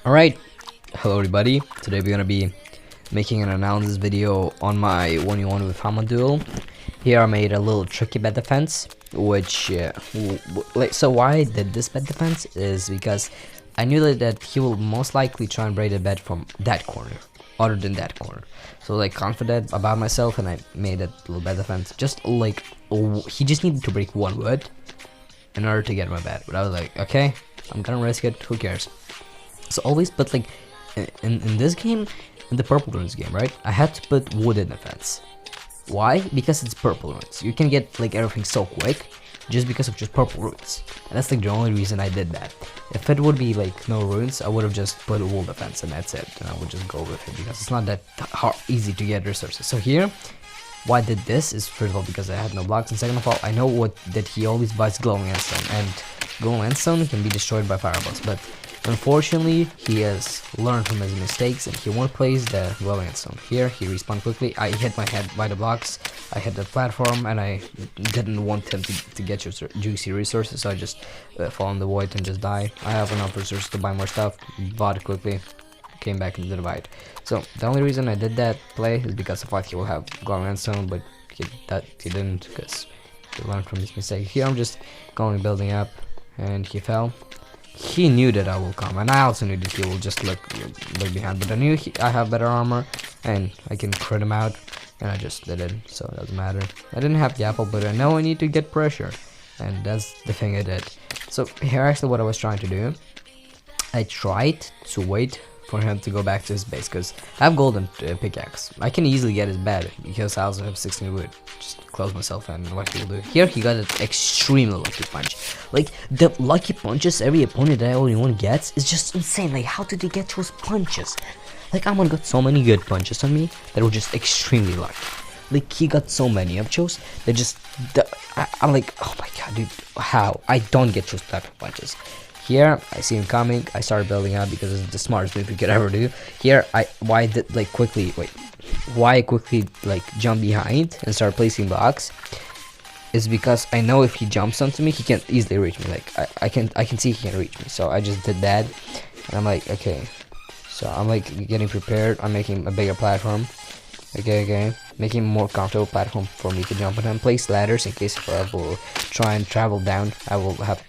Alright, hello everybody. Today we're gonna be making an analysis video on my 1v1 with Amaan duel. Here I made a little tricky bed defense, which so why I did this bed defense is because I knew that he will most likely try and break the bed from that corner, other than that corner. So like confident about myself, and I made that little bed defense. Just like he just needed to break one wood in order to get my bed. But I was like, okay, I'm gonna risk it. Who cares? So always, but like in this game, in the purple runes game, right? I had to put wood in the fence. Why? Because it's purple runes. You can get like everything so quick just because of just purple runes. And that's like the only reason I did that. If it would be like no runes, I would have just put a wool defense and that's it. And I would just go with it because it's not that easy to get resources. So here, why I did this is first of all because I had no blocks, and second of all, I know that he always buys glowing endstone, and glowing endstone can be destroyed by fireballs, but unfortunately he has learned from his mistakes and he won't place the glowing endstone. Here he respawned quickly. I hit my head by the blocks, I hit the platform, and I didn't want him to get juicy resources, so I just fall in the void and just die. I have enough resources to buy more stuff, bought it quickly, came back into the fight. So the only reason I did that play is because I thought he will have glowing endstone, but he didn't, because he learned from his mistake. Here I'm just going building up, and he fell. He knew that I will come, and I also knew that he will just look behind, but I knew I have better armor and I can crit him out, and I just did it, so it doesn't matter. I didn't have the apple, but I know I need to get pressure, and that's the thing I did. So here actually what I was trying to do, I tried to wait for him to go back to his base, because I have golden pickaxe. I can easily get his bed because I also have 16 wood. Just close myself and what he will do. Here he got an extremely lucky punch. Like the lucky punches every opponent that only one gets is just insane. Like how did he get those punches? Like Amaan got so many good punches on me that were just extremely lucky. Like he got so many of those that just I'm like, oh my god, dude, how I don't get those type of punches. Here I see him coming. I started building up because it's the smartest move you could ever do. Here why I quickly like jump behind and start placing blocks is because I know if he jumps onto me he can easily reach me. Like I can see he can reach me, so I just did that, and I'm like, okay, so I'm like getting prepared. I'm making a bigger platform. Okay, making a more comfortable platform for me to jump on and place ladders in case if I will try and travel down. I will have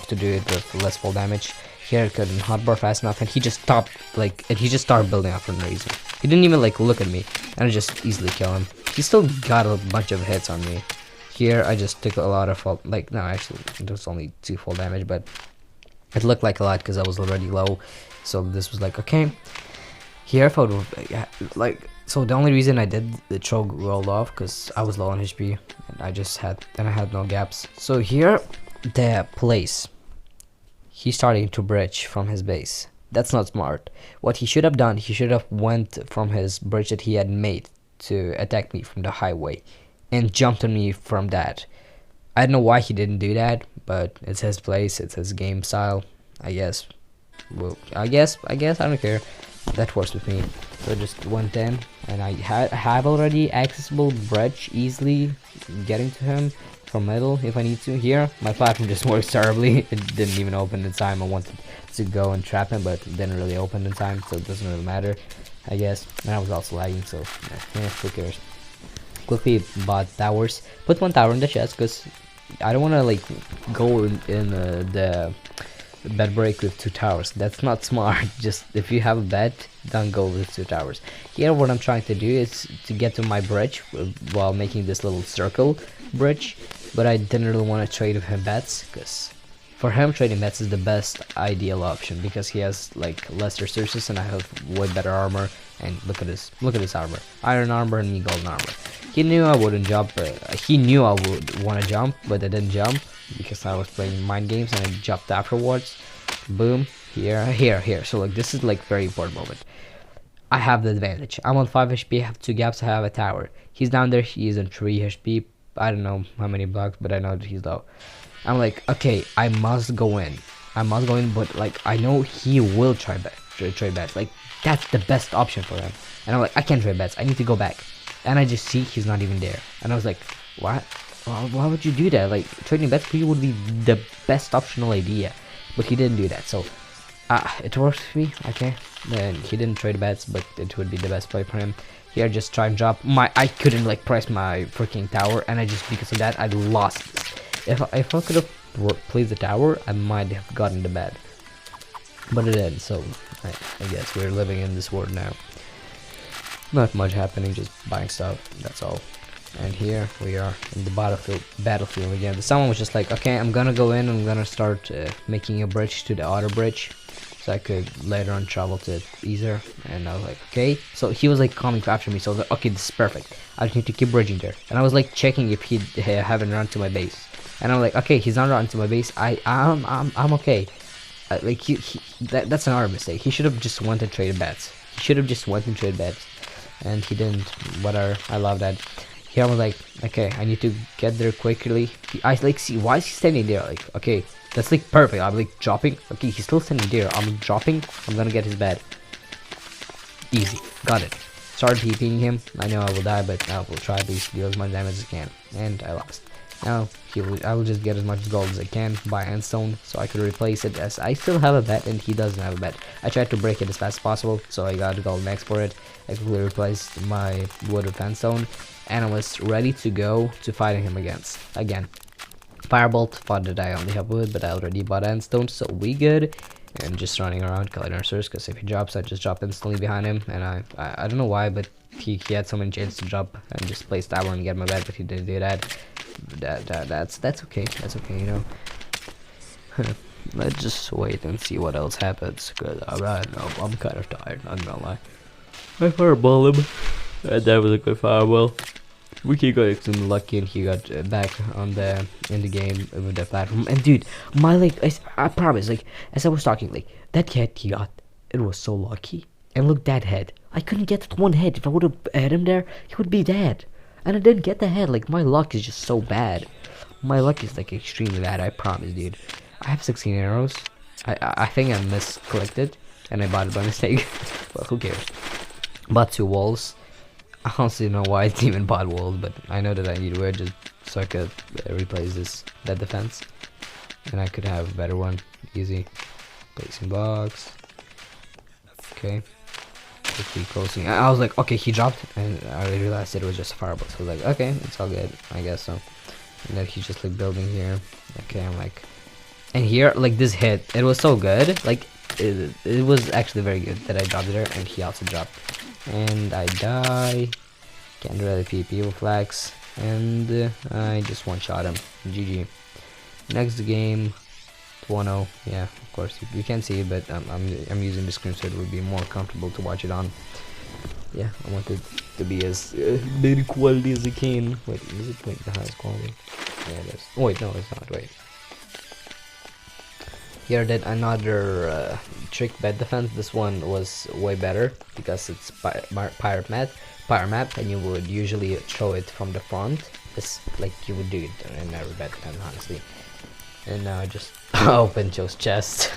to do it with less fall damage. Here I couldn't hotbar fast enough, and he just stopped, like, and he just started building up for no reason. He didn't even like look at me, and I just easily kill him. He still got a bunch of hits on me. Here I just took a lot of fall, like, no, actually it was only 2 fall damage, but it looked like a lot because I was already low. So this was like, okay. Here I felt like, so the only reason I did the choke rolled off because I was low on HP, and I had no gaps. So here the place he's starting to bridge from his base. That's not smart. What he should have done, he should have went from his bridge that he had made to attack me from the highway and jumped on me from that. I don't know why he didn't do that, but it's his place, it's his game style, I guess. Well, I guess I don't care. That works with me. So I just went in, and I have already accessible bridge, easily getting to him from middle if I need to. Here my platform just works terribly. It didn't even open in time. I wanted to go and trap him, but it didn't really open in time, so it doesn't really matter, I guess. And I was also lagging, so yeah, who cares. Quickly bought towers, put 1 tower in the chest because I don't want to like go in the bed break with 2 towers. That's not smart. Just if you have a bed, don't go with 2 towers. Here what I'm trying to do is to get to my bridge while making this little circle bridge, but I didn't really want to trade with him beds, because for him trading beds is the best ideal option because he has like less resources and I have way better armor. And look at this armor, iron armor and me golden armor. He knew I wouldn't jump, he knew I would want to jump, but I didn't jump because I was playing mind games, and I jumped afterwards. Boom, here. So like this is like very important moment. I have the advantage. I'm on 5 HP, I have 2 gaps, I have a tower. He's down there, he is on 3 HP. I don't know how many blocks, but I know that he's low. I'm like, okay, I must go in, but like I know he will trade bets. Like that's the best option for him, and I'm like, I can't trade bets, I need to go back. And I just see he's not even there, and I was like, what? Why would you do that? Like trading bets for you would be the best optional idea, but he didn't do that. So It works for me. Okay, then he didn't trade bets, but it would be the best play for him. Here, just try and drop my. I couldn't like press my freaking tower, and I just because of that I lost this. If I could have placed the tower, I might have gotten the bet, but it didn't. So I guess we're living in this world now. Not much happening, just buying stuff. That's all. And here we are in the battlefield again. Someone was just like, okay, I'm gonna go in. I'm gonna start making a bridge to the other bridge, so I could later on travel to it easier. And I was like, okay. So he was like coming after me. So I was like, okay, this is perfect. I just need to keep bridging there. And I was like checking if he haven't run to my base. And I'm like, okay, he's not run to my base. I'm okay. Like that's another mistake. He should have just went and traded bets. He should have just went and traded bets, and he didn't. Whatever. I love that. Here I was like, okay, I need to get there quickly. I like see why is he standing there? Like, okay, that's like perfect. I'm like dropping. Okay, he's still standing there. I'm dropping. I'm gonna get his bed. Easy, got it. Started TPing him. I know I will die, but I will try to deal as much damage as I can. And I lost. Now I will just get as much gold as I can, buy endstone, so I could replace it, as I still have a bet and he doesn't have a bet. I tried to break it as fast as possible, so I got gold next for it. I quickly replaced my wood with endstone, and I was ready to go to fighting him again. Firebolt, thought that I only have wood, but I already bought endstone, so we good. And just running around killing nurses, because if he drops, I just drop instantly behind him. And I don't know why, but he had so many chances to drop and just place tower and get my bed, but he didn't do that. That's okay. That's okay, you know. Let's just wait and see what else happens, because I'm kind of tired, not gonna lie. I fireball him, and that was a good fireball. Wiki got extremely lucky, and he got back on in the game with the platform. And dude, my like, I promise, like as I was talking, like that head he got, it was so lucky. And look, that head, I couldn't get that one head. If I would have had him there, he would be dead. And I didn't get the head. Like my luck is just so bad. My luck is like extremely bad. I promise, dude. I have 16 arrows. I think I miscollected, and I bought it by mistake. Well, who cares? Bought 2 walls. I honestly don't know why I even bought walls, but I know that I need wood just so I could replace that defense, and I could have a better one. Easy. Placing blocks. Okay. Quickly closing. I was like, okay, he dropped, and I realized it was just a fireball. So I was like, okay, it's all good, I guess so. And then he's just like building here. Okay, I'm like, and here, like this hit, it was so good. Like it was actually very good that I dropped it there, and he also dropped. And I die. Can't really PP with flags, and I just one-shot him. GG. Next game, 1-0. Yeah, of course you can't see it, but I'm using the screen so it would be more comfortable to watch it on. Yeah, I want it to be as good quality as it can. Wait, is it like the highest quality? Yeah, it is. Oh, wait, no, it's not. Wait. Here did another trick bed defense. This one was way better because it's pirate map, and you would usually throw it from the front. It's like you would do it in every bed defense, honestly. And now I just open Joe's chest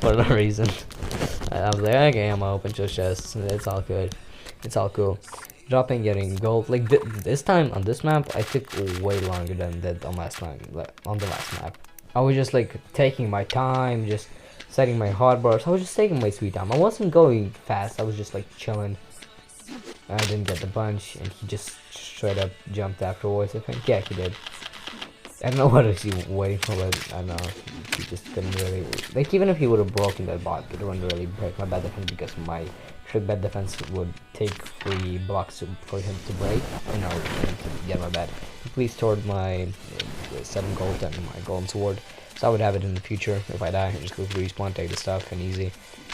for no reason. I was like, okay, I'm gonna open Joe's chest. It's all good. It's all cool. Dropping, getting gold. Like this time on this map, I took way longer than that on last time. On the last map, I was just like taking my time, just setting my hotbars. I was just taking my sweet time. I wasn't going fast. I was just like chilling. I didn't get the bunch, and he just straight up jumped afterwards. I think, yeah, he did. I don't know what is he waiting for, but I don't know. He just couldn't really, like, even if he would have broken that bot, it wouldn't really break my bed defense, because my trick bed defense would take 3 blocks for him to break, and I would get my bed. Please toward my 7 gold and my golden sword, so I would have it in the future. If I die, I just go respawn, take the stuff, and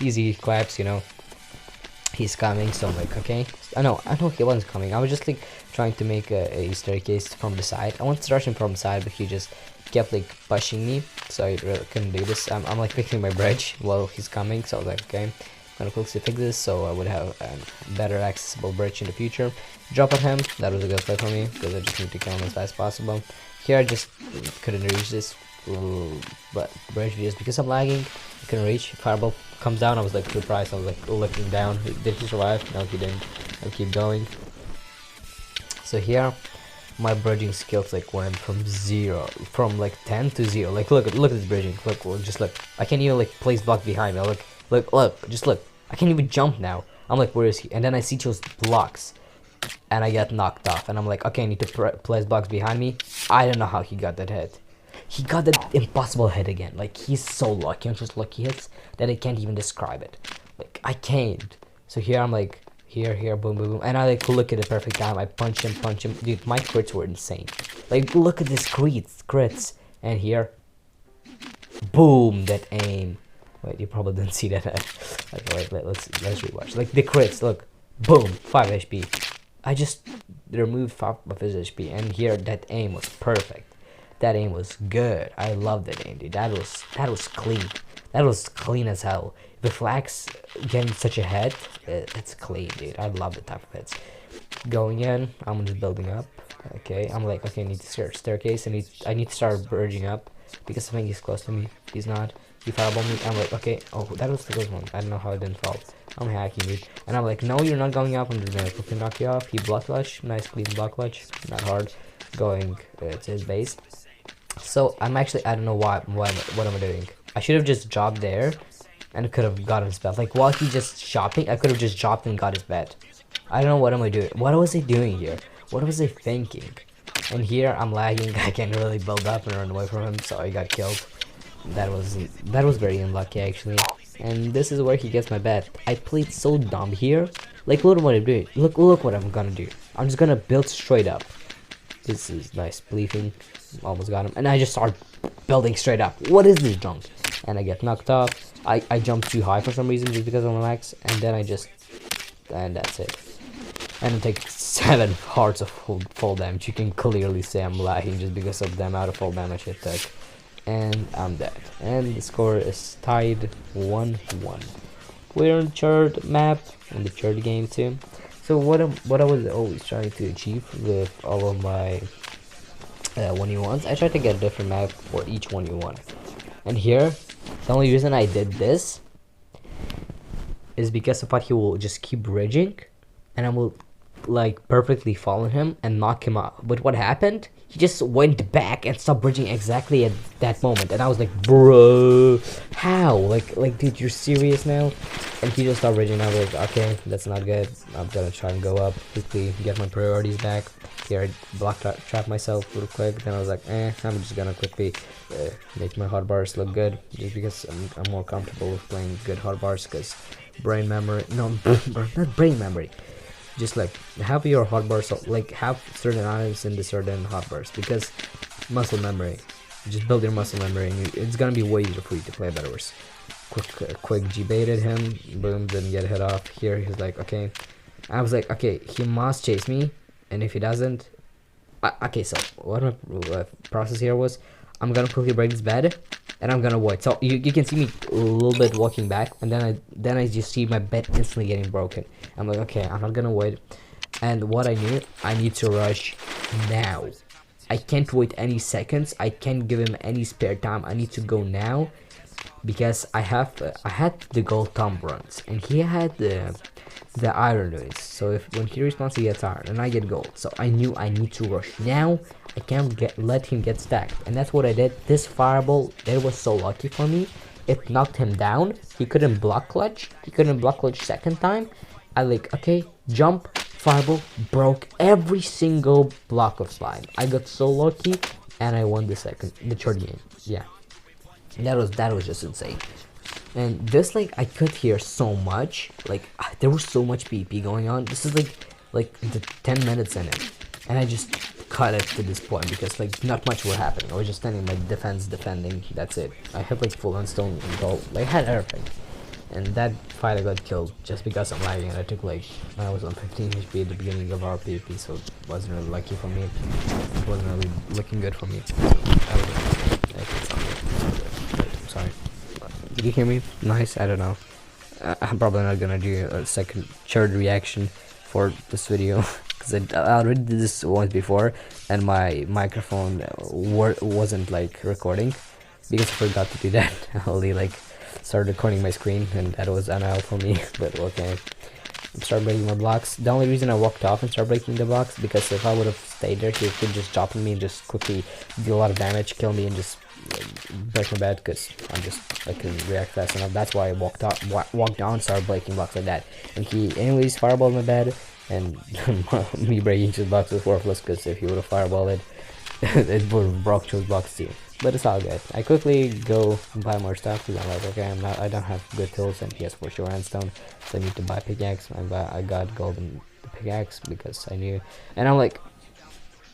easy claps, you know. He's coming, so I'm like, okay. I know he wasn't coming. I was just like trying to make a staircase from the side. I wanted to rush him from the side, but he just kept like pushing me, so I really couldn't do this. I'm like fixing my bridge while he's coming, so I was like, okay, I'm gonna quickly fix this so I would have a better accessible bridge in the future. Drop at him. That was a good play for me, because I just need to kill him as fast as possible. Here I just couldn't reach this but bridge just because I'm lagging. I couldn't reach. Fireball comes down. I was like surprised. I was like looking down. Did he survive? No, he didn't. I'll keep going. So here my bridging skills like went from like 10 to 0. Like look at this bridging. Look, just look. I can't even like place block behind me. Look, just look. I can't even jump now. I'm like, where is he? And then I see those blocks, and I get knocked off. And I'm like, okay, I need to place blocks behind me. I don't know how he got that hit. He got that impossible hit again. Like, he's so lucky on just lucky hits that I can't even describe it. Like, I can't. So here I'm like, here, boom, boom, boom. And I like look at the perfect time. I punch him. Dude, my crits were insane. Like, look at this crits. And here, boom, that aim. Wait, you probably didn't see that. Okay, wait, let's rewatch. Like, the crits, look. Boom, 5 HP. I just removed 5 of his HP. And here, that aim was perfect. That aim was good. I love that aim, dude. That was clean. That was clean as hell. The flags getting such a head, it's clean, dude. I love the type of hits. Going in, I'm just building up. Okay, I'm like, okay, I need to start staircase. I need to start bridging up because I think he's close to me. He's not. He fireballed me. I'm like, okay. Oh, that was the good one. I don't know how it didn't fall. I'm hacking, dude. And I'm like, no, you're not going up. I'm just gonna quickly knock you off. He block clutch. Nice clean block clutch. Not hard. Going to his base. So I'm actually, I don't know what am I doing. I should have just dropped there and could have gotten his bed. Like while he just shopping, I could have just dropped and got his bed. I don't know what am I doing. What was I doing here? What was I thinking? And here I'm lagging. I can't really build up and run away from him, so I got killed. That was very unlucky actually. And this is where he gets my bed. I played so dumb here. Like look what I'm doing. Look what I'm gonna do. I'm just gonna build straight up. This is nice bleeping. Almost got him. And I just start building straight up. What is this jump? And I get knocked off. I jump too high for some reason just because of my max. And then and that's it. And I take 7 hearts of full damage. You can clearly say I'm lagging just because of the amount of full damage it took. And I'm dead. And the score is tied 1-1. We're on the third map, in the third game too. So what I was always trying to achieve with all of my 1v1s, I tried to get a different map for each 1v1. And here, the only reason I did this is because I thought he will just keep bridging, and I will like perfectly follow him and knock him out. But what happened? He just went back and stopped bridging exactly at that moment, and I was like, bro, how? Like dude, you're serious now? And he just stopped bridging. I was like, okay, that's not good. I'm gonna try and go up quickly, get my priorities back. Here, I block trap myself real quick. Then I was like, I'm just gonna quickly make my hotbars look good, just because I'm more comfortable with playing good hotbars, because brain memory, no, not brain memory. Just like have your hotbars, like have certain items in the certain hotbars, because muscle memory. Just build your muscle memory, and it's gonna be way easier for you to play better. Quick G baited him, boom, didn't get hit off. Here he's like, okay. I was like, okay, he must chase me, and if he doesn't, okay. So what my process here was, I'm gonna quickly break this bed, and I'm gonna wait. So you can see me a little bit walking back, and then I just see my bed instantly getting broken. I'm like, okay, I'm not gonna wait. And what I knew, I need to rush now. I can't wait any seconds. I can't give him any spare time. I need to go now, because I had the gold thumb runs, and he had the iron runes. So when he respawns, he gets iron, and I get gold. So I knew I need to rush now. I can't let him get stacked, and that's what I did. This fireball, it was so lucky for me. It knocked him down. He couldn't block clutch. Second time. I like, okay, jump, fireball, broke every single block of slime. I got so lucky, and I won the third game. Yeah, that was just insane. And this, like, I could hear so much. Like, there was so much BP going on. This is like the 10 minutes in it, and I just cut it to this point because like not much was happening. I was just standing my defense defending. That's it. I had like full on stone and gold. Like, I had everything. And that fight I got killed just because I'm lagging, and I took like, I was on 15 HP at the beginning of our PvP, so it wasn't really lucky for me. It wasn't really looking good for me. I'm sorry. Did you hear me? Nice. I don't know. I'm probably not gonna do a third reaction for this video because I already did this once before, and my microphone wasn't like recording because I forgot to do that. I only like started recording my screen, and that was an L for me. But okay, start breaking my blocks. The only reason I walked off and started breaking the blocks because if I would have stayed there, he could just jump on me and just quickly deal a lot of damage, kill me, and just break my bed because I couldn't react fast enough. That's why I walked down, started breaking blocks like that. And he anyways fireballed my bed, and me breaking his blocks was worthless because if he would have fireballed it, it would have broke those blocks too. But it's all good. I quickly go buy more stuff because I'm like, okay, I don't have good tools, and he has for sure handstone, so I need to buy pickaxe. I got golden pickaxe because I knew, and I'm like,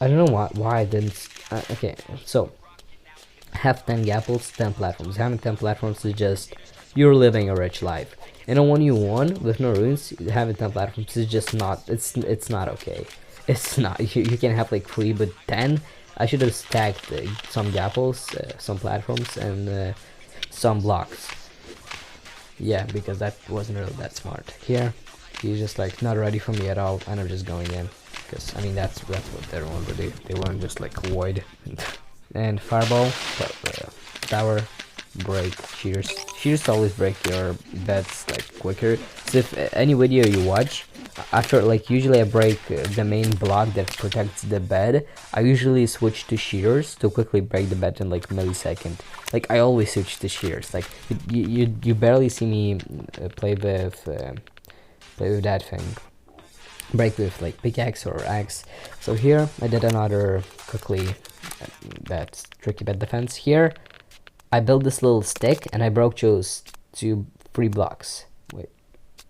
I don't know why I didn't. Okay, so have 10 gapples, 10 platforms. Having 10 platforms is just you're living a rich life. And a 1v1 with no runes, having 10 platforms is just not. It's not okay. It's not. You can have like 3, but 10. I should have stacked some gapples, some platforms, and some blocks. Yeah, because that wasn't really that smart. Here, he's just like not ready for me at all, and I'm just going in. Because I mean that's what everyone would do. They weren't just like void. And fireball, tower, break, shears. Shears always break your beds like quicker. So if any video you watch, after like usually I break the main block that protects the bed, I usually switch to shears to quickly break the bed in like millisecond. Like I always switch to shears. Like you barely see me play with that thing. Break with like pickaxe or axe. So here I did another quickly that's tricky bed defense. Here I built this little stick and I broke those 3 blocks. Wait,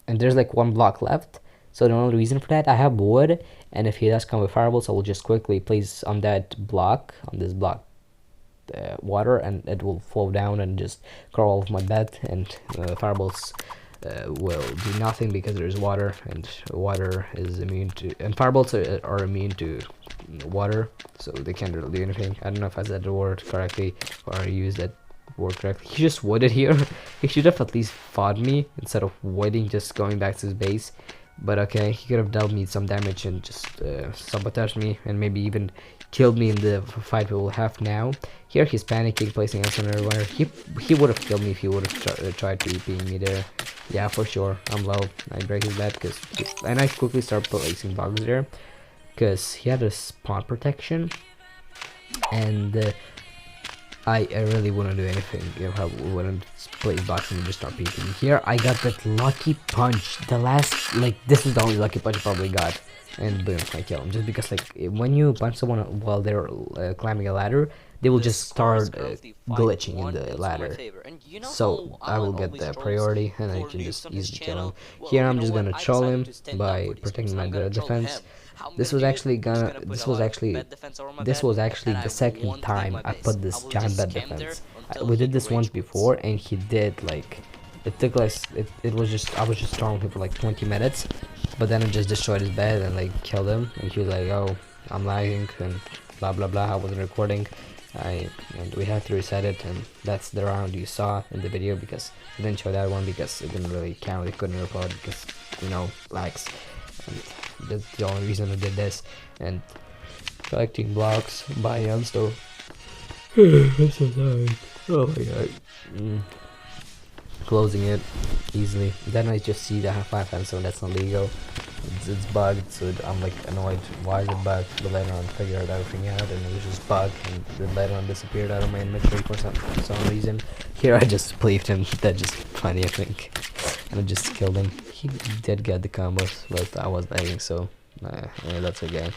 and there's like 1 block left. So the only reason for that, I have wood, and if he does come with fireballs, I will just quickly place on that block, on this block, water, and it will flow down and just cover all of my bed, and fireballs will do nothing because there's water, and water is immune to, and fireballs are immune to water, so they can't really do anything. I don't know if I said the word correctly or I used that word correctly. He just wooded here. He should have at least fought me instead of waiting, just going back to his base. But okay, he could have dealt me some damage and just sabotaged me and maybe even killed me in the fight we will have now. Here he's panicking, placing hands on everywhere. He would have killed me if he would have tried to beat me there. Yeah, for sure. I'm low. I break his bed and I quickly start placing bugs there because he had a spawn protection, and I really wouldn't do anything if I wouldn't place blocks and just start peeking. Here I got that lucky punch. The last, like, this is the only lucky punch I probably got, and boom, I kill him. Just because like when you punch someone while they're climbing a ladder, they will just start glitching in the ladder. So I will get the priority and I can just easily kill him. Here I'm just gonna troll him by protecting my defense. This was actually the second time I put this giant bed defense. We did this once before, and he did like it took us. It was just I was just throwing him for like 20 minutes, but then I just destroyed his bed and like killed him. And he was like, "Oh, I'm lagging," and blah blah blah. I wasn't recording. And we had to reset it, and that's the round you saw in the video because I didn't show that one because it didn't really count. We couldn't record because lags. And that's the only reason I did this. And collecting blocks by so I'm so sorry. Oh my god. Closing it easily. Then I just see the half-life and so that's not legal. It's bugged, so I'm like annoyed. Why is it bugged? But later on, figured everything out, and it was just bugged. And then later on, disappeared out of my inventory for some reason. Here, I just believed him. That's just funny, I think. And I just killed him. He did get the combos, but I was lagging, so yeah, that's okay.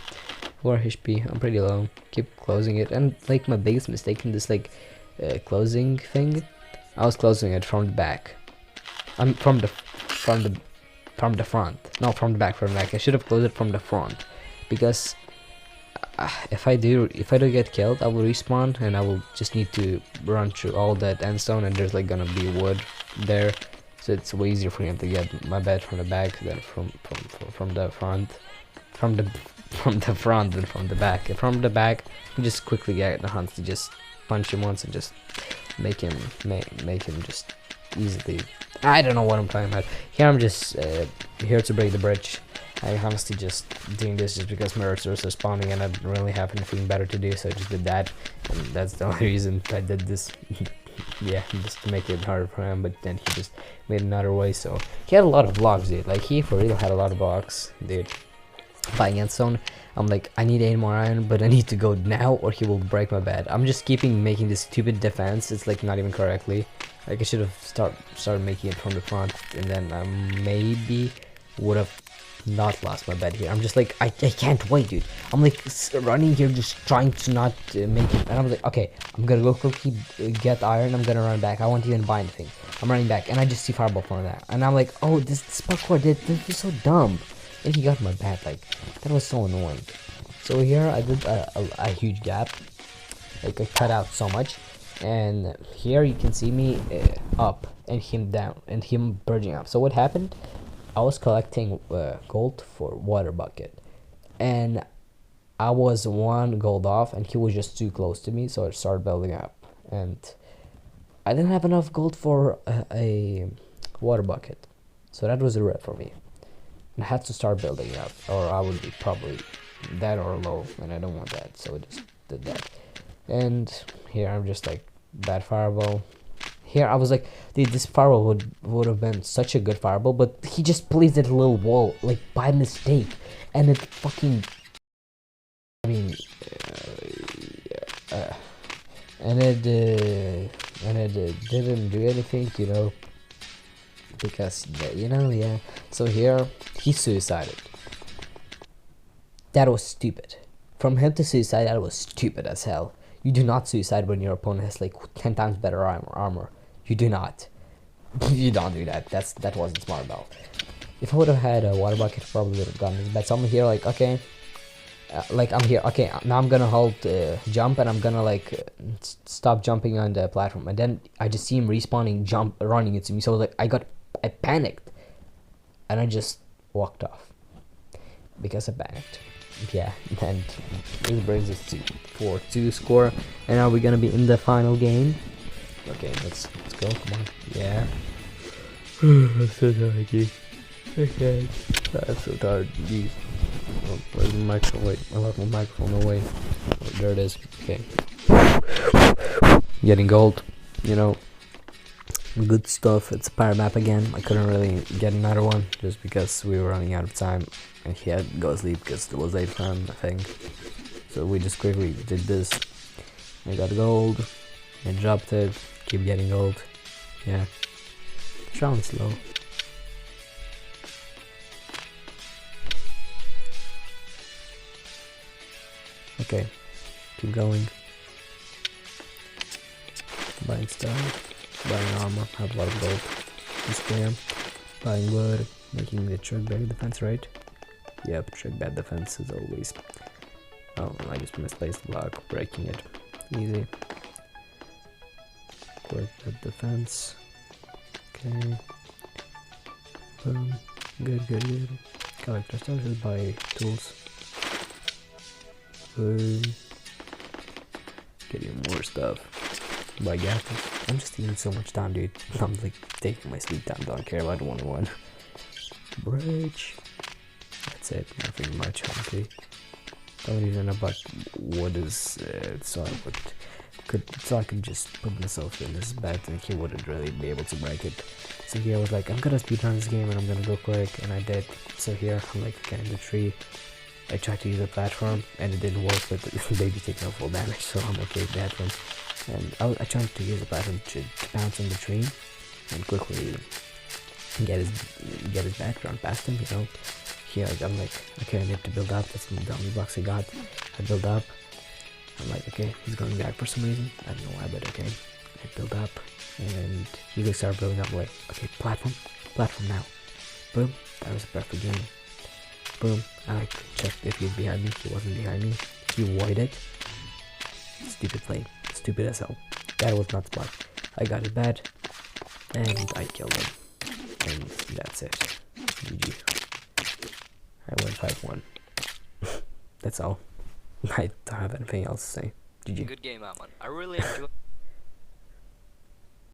4 HP. I'm pretty low. Keep closing it, and like my biggest mistake in this closing thing, I was closing it from the back. I'm from the front. No, from the back. I should have closed it from the front, because if I do get killed, I will respawn and I will just need to run through all that endstone, and there's like gonna be wood there, so it's way easier for him to get my bed from the back than from the front. From the front than from the back. And from the back, you just quickly get the hunt to just punch him once and just make him just easily. I don't know what I'm talking about. Here I'm just here to break the bridge. I honestly just doing this just because my resources are spawning and I don't really have anything better to do, so I just did that, and that's the only reason I did this. yeah, just to make it harder for him, but then he just made another way. So he had a lot of blocks, dude. Like, he for real had a lot of blocks, dude. Buying endstone, I'm like, I need 8 more iron, but I need to go now or he will break my bed. I'm just making this stupid defense. It's like not even correctly. Like, I should have started making it from the front, and then I maybe would have not lost my bed here. I'm just like, I can't wait, dude. I'm like running here, just trying to not make it, and I'm like, okay, I'm gonna go quickly get iron. I'm gonna run back. I won't even buy anything. I'm running back, and I just see fireball from that, and I'm like, oh, this parkour, this is so dumb. And he got my bed. Like, that was so annoying. So here I did a huge gap. Like, I cut out so much, and here you can see me up and him down and him purging up. So what happened? I was collecting gold for water bucket, and I was 1 gold off, and he was just too close to me, so I started building up, and I didn't have enough gold for a water bucket, so that was a rip for me. I had to start building up, or I would be probably dead or low, and I don't want that, so I just did that. And here I'm just like, bad fireball. Here I was like, dude, this fireball would have been such a good fireball, but he just placed it a little wall, like, by mistake, and it fucking, I mean, and it didn't do anything, you know, because, you know, yeah. So here he suicided. That was stupid. From him to suicide, that was stupid as hell. You do not suicide when your opponent has like 10 times better armor. You do not. You don't do that. That wasn't smart at all. If I would have had a water bucket, I probably would have gotten this. But so I'm here like, okay, like I'm here. Okay, now I'm gonna hold jump, and I'm gonna like stop jumping on the platform, and then I just see him respawning, running into me. So like I panicked, and I just walked off because I panicked. Yeah, and this brings us to 4-2 score, and now we're gonna be in the final game. Okay, let's go. Come on. Yeah. I'm so tired, dude. Okay. I'm so tired, dude. Oh, where's my microphone? Wait, I left my microphone away. Oh, there it is. Okay. Getting gold, you know. Good stuff. It's a power map again. I couldn't really get another one just because we were running out of time, and he had to go sleep because it was 8 time, I think. So we just quickly did this. I got gold. I dropped it. Keep getting gold. Yeah. Trying slow. Okay. Keep going. Buying stuff. Buying armor, have a lot of gold. Just there. Buying wood, making the trick bad defense, right? Yep, trick bad defense as always. Oh, I just misplaced the block, breaking it. Easy. Quick bad defense. Okay. Boom. Good, good, good. Collector stuff, just buy tools. Boom. Getting more stuff. Buy gases. I'm just eating so much time, dude. I'm like taking my sweet time. Don't care about 1-1. Bridge. That's it. Nothing much. Okay. Don't even know about what is. So I could just put myself in this bed, and he wouldn't really be able to break it. So here I was like, I'm gonna speedrun this game, and I'm gonna go quick, and I did. So here I'm like, okay, in the tree. I tried to use a platform, and it didn't work. But the baby's taking no full damage, so I'm okay with that one. And I tried to use a platform to bounce on the tree and quickly get his background past him, you know. Here I'm like, okay, I need to build up. That's the only blocks I got. I build up. I'm like, okay, he's going back for some reason. I don't know why, but okay. I build up, and he just started building up. Like, okay, platform now. Boom. That was a perfect game. Boom. I checked if he was behind me. He wasn't behind me. He avoided. Stupid play. Stupid as hell. That was not smart. I got it bad, and I killed him. And that's it. GG. I went 5-1. That's all. I don't have anything else to say. GG. Good game, Amaan. I really enjoyed